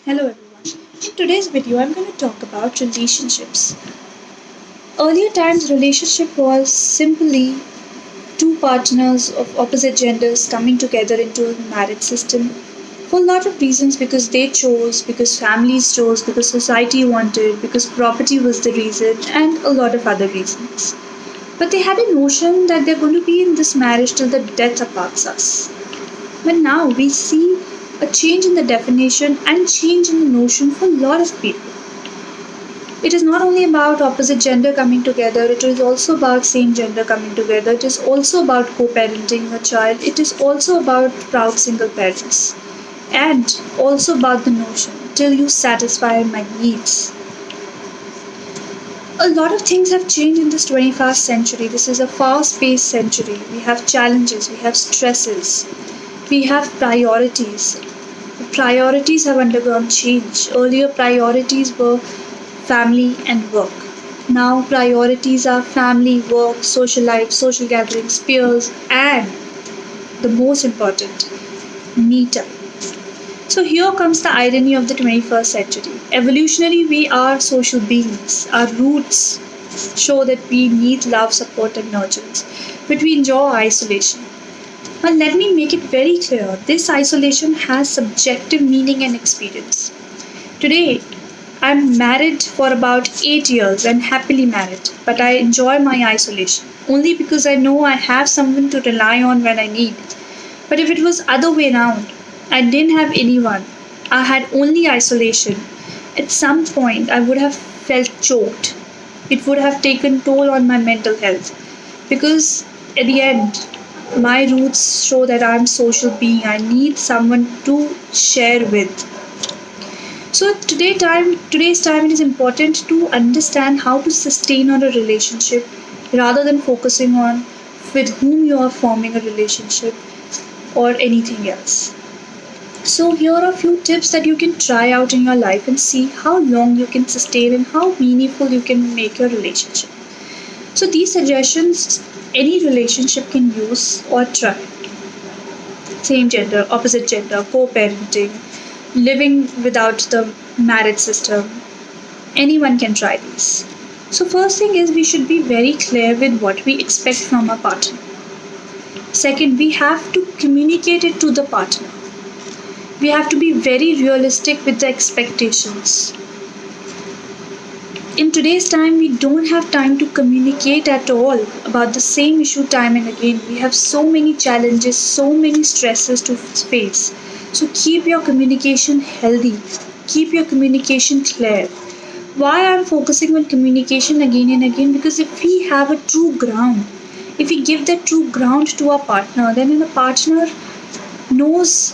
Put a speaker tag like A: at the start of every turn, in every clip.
A: Hello everyone. In today's video, I'm going to talk about relationships. Earlier times, relationship was simply two partners of opposite genders coming together into a marriage system for a lot of reasons because they chose, because families chose, because society wanted, because property was the reason, and a lot of other reasons. But they had a notion that they're going to be in this marriage till the death aparts us. But now we see a change in the definition and change in the notion for a lot of people. It is not only about opposite gender coming together, it is also about same gender coming together, it is also about co parenting a child, it is also about proud single parents, and also about the notion till you satisfy my needs. A lot of things have changed in this 21st century. This is a fast paced century. We have challenges, we have stresses, we have priorities. Priorities have undergone change. Earlier, priorities were family and work. Now, priorities are family, work, social life, social gatherings, peers, and the most important, me time. So, here comes the irony of the 21st century. Evolutionary, we are social beings. Our roots show that we need love, support, and nurturance, but we enjoy isolation. But let me make it very clear this isolation has subjective meaning and experience. Today, I'm married for about 8 years and happily married, but I enjoy my isolation only because I know I have someone to rely on when I need. But if it was other way around, I didn't have anyone. I had only isolation. At some point, I would have felt choked. It would have taken toll on my mental health because at the end, my roots show that I'm a social being. I need someone to share with. So today's time it is important to understand how to sustain on a relationship rather than focusing on with whom you are forming a relationship or anything else. So here are a few tips that you can try out in your life and see how long you can sustain and how meaningful you can make your relationship. So these suggestions any relationship can use or try. Same gender, opposite gender, co parenting, living without the marriage system. Anyone can try these. So, first thing is we should be very clear with what we expect from our partner. Second, we have to communicate it to the partner. We have to be very realistic with the expectations. In today's time, we don't have time to communicate at all about the same issue time and again. We have so many challenges, so many stresses to face. So keep your communication healthy, keep your communication clear. Why I'm focusing on communication again and again? Because if we have a true ground, if we give that true ground to our partner, then the partner knows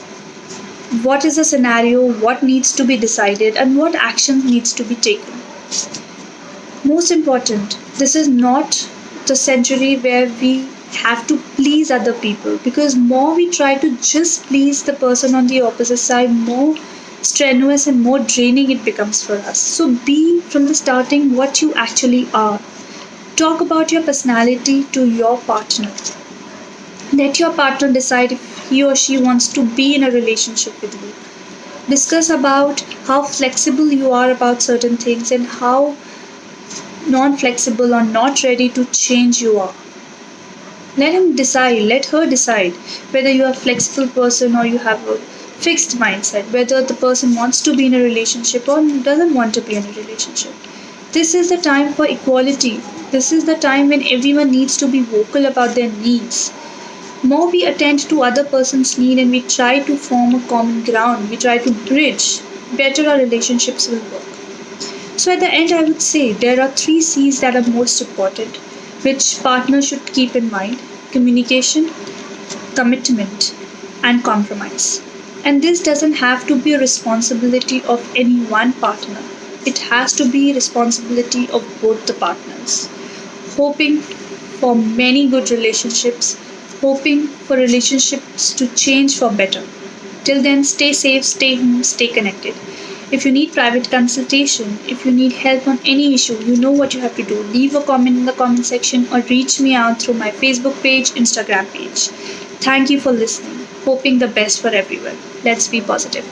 A: what is the scenario, what needs to be decided, and what action needs to be taken. Most important, this is not the century where we have to please other people because more we try to just please the person on the opposite side, more strenuous and more draining it becomes for us. So be from the starting what you actually are. Talk about your personality to your partner. Let your partner decide if he or she wants to be in a relationship with you. Discuss about how flexible you are about certain things and how non flexible or not ready to change you are. Let him decide, let her decide whether you are a flexible person or you have a fixed mindset, whether the person wants to be in a relationship or doesn't want to be in a relationship. This is the time for equality. This is the time when everyone needs to be vocal about their needs. More we attend to other person's need and we try to form a common ground, we try to bridge, better our relationships will work. So at the end, I would say there are three C's that are most important, which partners should keep in mind: communication, commitment, and compromise. And this doesn't have to be a responsibility of any one partner. It has to be responsibility of both the partners. Hoping for many good relationships, hoping for relationships to change for better. Till then, stay safe, stay home, stay connected. If you need private consultation, if you need help on any issue, you know what you have to do. Leave a comment in the comment section or reach me out through my Facebook page, Instagram page. Thank you for listening. Hoping the best for everyone. Let's be positive.